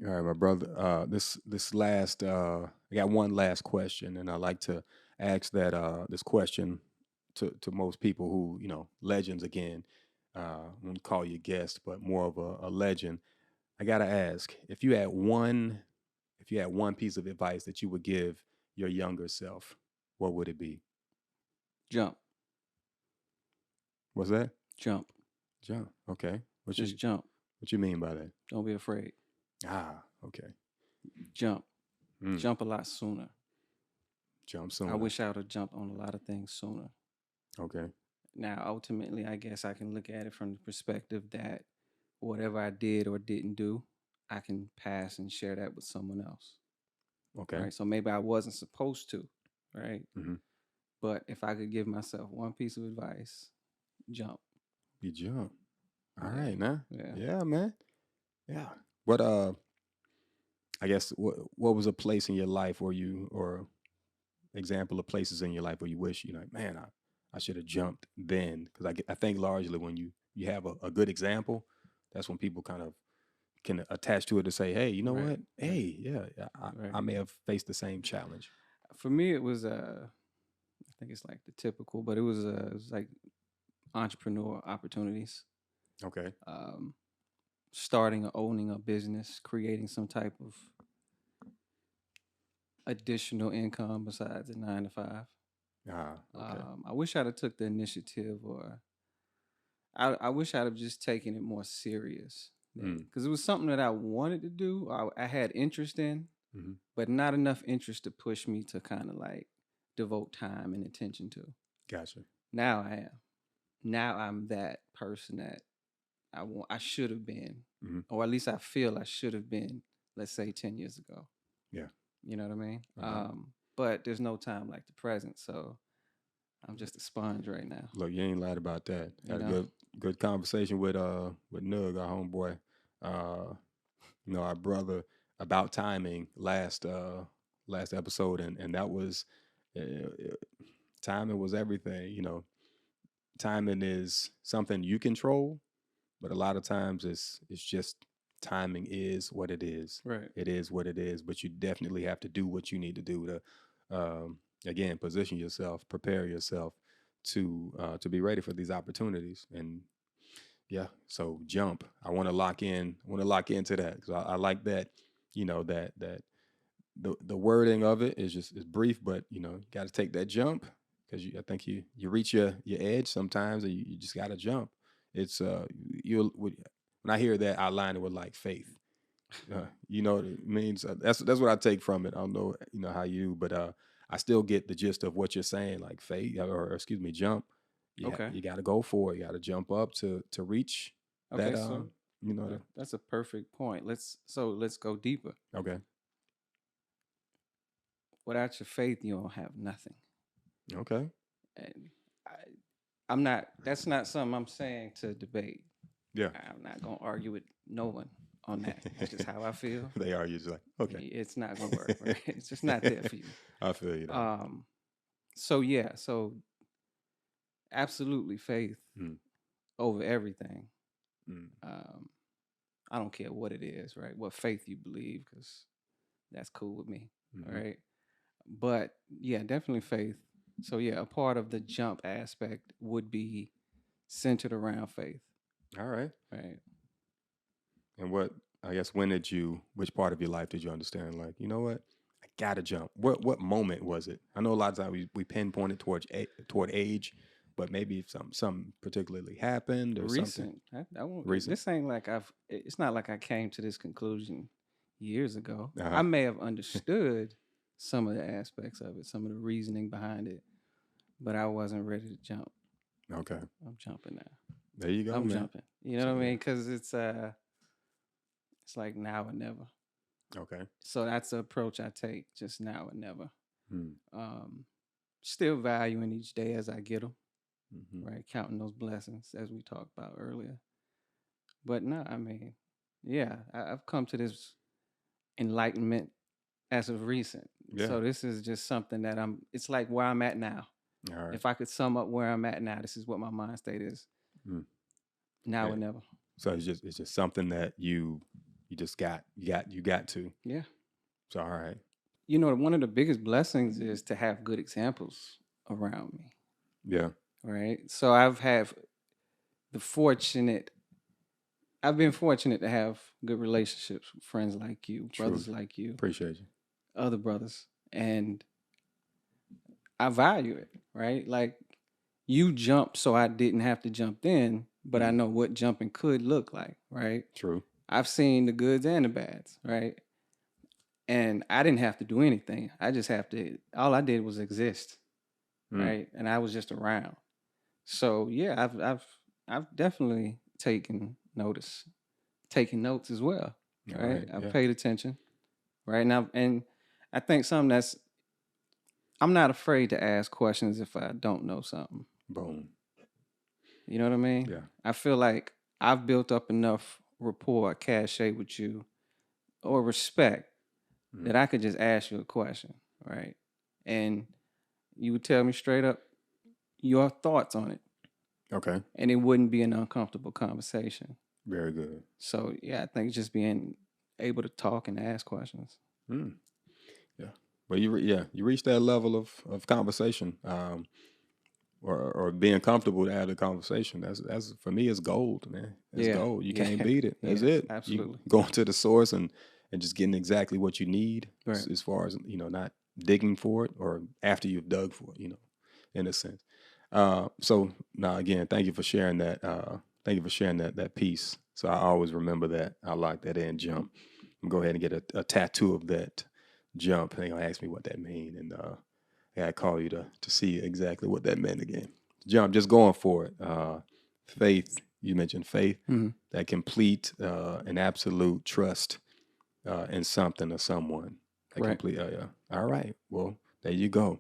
All right, my brother. This last I got one last question, and I like to ask that this question to most people who legends again. I won't call you guest, but more of a legend. I gotta ask if you had one piece of advice that you would give your younger self, what would it be? Jump, What's that? jump, Jump. Okay. just jump. What you mean by that? Don't be afraid. Ah, okay. Jump, Mm, jump a lot sooner. jump I sooner. wish I would have jumped on a lot of things sooner. Okay. Now, ultimately, I guess I can look at it from the perspective that whatever I did or didn't do, I can pass and share that with someone else. Okay. Right. So maybe I wasn't supposed to. Right. Mm-hmm. But if I could give myself one piece of advice, jump. You jump. All Yeah. right, now. Yeah. Yeah, man. Yeah. What I guess what was a place in your life where you or example of places in your life where you wish like, man, I should have jumped then because I think largely when you have a good example, that's when people kind of can attach to it to say, hey, you know Right. what? Right. Hey, yeah, I Right. may have faced the same challenge. For me, it was I think it's like the typical, but it was like entrepreneur opportunities. Okay. Um, Starting or owning a business, creating some type of additional income besides the 9 to 5. Ah, okay. I wish I'd have took the initiative, or I wish I'd have just taken it more serious Mm, because it was something that I wanted to do. I had interest in, hmm. but not enough interest to push me to kind of like devote time and attention to. Gotcha. Now I am. Now I'm that person that I should have been, Hmm. or at least I feel I should have been. Let's say 10 years ago. Yeah. You know what I mean? Uh-huh. But there's no time like the present, so I'm just a sponge right now. Look, you ain't lied about that. You Had a know? good conversation with Nug, our homeboy. Uh, our brother about timing last episode, and that was uh, timing was everything. Timing is something you control, but a lot of times it's just timing is what it is. Right. It is what it is, but you definitely have to do what you need to do to again position yourself, prepare yourself to be ready for these opportunities. And yeah, so jump. I want to lock in. I want to lock into that because I like that. That the wording of it is brief, but you got to take that jump because I think you reach your edge sometimes, and you just got to jump. It's you when I hear that, I line it with like faith. It means that's what I take from it. I don't know how you, but I still get the gist of what you're saying, like faith or excuse me, jump. Okay. You got to go for it. You got to jump up to reach that. Okay. So that's a perfect point. Let's go deeper. Okay, Without your faith, you don't have nothing. okay, And I, I'm not. That's not something I'm saying to debate. yeah. I'm not gonna argue with no one on that. That's just how I feel. They are usually like, okay. It's not gonna work, right? It's just not there for you. I feel you though. Um. So yeah. So absolutely faith Mm, over everything. mm, Um. I don't care what it is, right? What faith you believe, because that's cool with me. All hmm. right. But yeah, definitely faith. So yeah, a part of the jump aspect would be centered around faith, All right. right? And I guess which part of your life did you understand? Like, you know what? I gotta jump. What moment was it? I know a lot of times we pinpoint it toward age, but maybe if something particularly happened or something Recent. I won't, recent. this ain't like I've. It's not like I came to this conclusion years ago. Uh I huh. may have understood some of the aspects of it, some of the reasoning behind it, but I wasn't ready to jump. Okay. I'm jumping now. There you go, I'm man. jumping. You know So what I yeah. mean? Because it's like now or never. Okay. So that's the approach I take. Just now or never. Mm, Um, Still valuing each day as I get them. mm-hmm. Right, counting those blessings as we talked about earlier. But no, I mean, yeah, I've come to this enlightenment as of recent. Yeah. So this is just something that it's like where I'm at now. All right. If I could sum up where I'm at now, this is what my mind state is Mm. now Yeah. or never. So it's just something that You just got to. Yeah. So all right. You know, one of the biggest blessings is to have good examples around me, Yeah. right? So I've been fortunate to have good relationships with friends like you, brothers True. like you, Appreciate you. other brothers, and I value it, right? Like you jumped so I didn't have to jump in, but I know what jumping could look like, right? True. I've seen the goods and the bads, right? And I didn't have to do anything. All I did was exist, right? And I was just around. So yeah, I've definitely taken notice, taking notes as well, All right? right. I've Yeah. paid attention, right? And I think I'm not afraid to ask questions if I don't know something. Boom. You know what I mean? Yeah. I feel like I've built up enough rapport, cachet with you, or respect that I could just ask you a question, right? And you would tell me straight up your thoughts on it, Okay. and it wouldn't be an uncomfortable conversation. Very good. So yeah, I think just being able to talk and ask questions. Yeah. Well, you reach that level of conversation, or being comfortable to have the conversation. That's for me, it's gold, man. It's Yeah, gold. You yeah, can't beat it. That's yeah, it. absolutely. You going to the source and just getting exactly what you need, Right. as far as not digging for it or after you've dug for it. In a sense. So now again, thank you for sharing that. Thank you for sharing that piece. So I always remember that. I like that end jump. I'm gonna go ahead and get a tattoo of that jump. They're gonna ask me what that mean, and I gotta call you to see exactly what that meant again. Jump, just going for it. Faith, you mentioned faith, that complete and absolute trust in something or someone. That Right. complete. All right. Well, there you go.